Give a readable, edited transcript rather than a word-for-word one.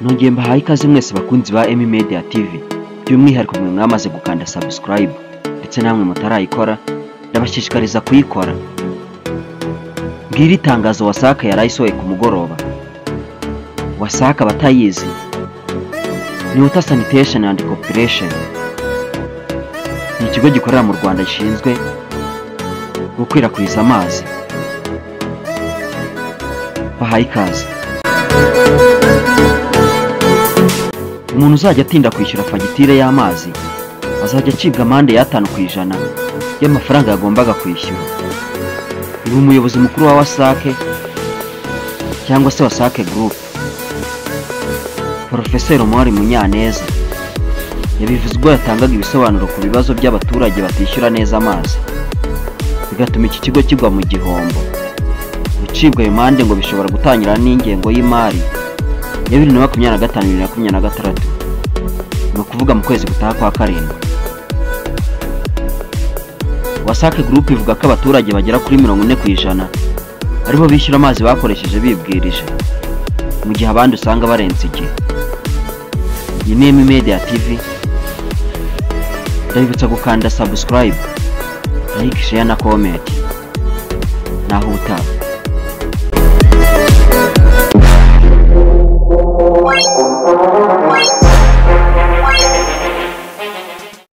Nongeye mbahaye ikaze mwese bakunzi ba Emi Media TV. By'umwihariko mwe mwamaze gukanda subscribe ndetse namwe mutarayikora ndabashishikariza kuyikora. Ngiri tangazo Wasaka yarayisohoye ku mugoroba. Wasaka batayizi ni Water Sanitation and Corporation. Ni ikigo gikorera mu Rwanda gishinzwe gukwirakwiza amazi. Bahaye ikaze. Umuntu uzajya atinda kwishyura fagitire y'amazi azajya acibwa amande ya 5% y'amafaranga yagombaga kwishyura. Uyu umuyobozi mukuru wa Wasake cyangwa se Wasake Group, Professor Omar Munyaneza, yabivuze ubwo yatangaga ibisobanuro ku bibazo by'abaturage batishyura neza amazi, bigatuma iki kigo kigwa mu gihombo. Gucibwa ayo mande ngo bishobora gutangira n'ingengo y'imari ya 2025-2026, no kuvuga mu kwezi gutaha kwa karindwi. Wasake Group ivuga ko abaturage bagera kuri 40% aribo bishyura amazi bakoresheje bibwirije, mu gihe abandi usanga barenze igihe. Iyi ni Emi Media TV. Ndabibutsa gukanda subscribe, like, share na comment. Naho utaha.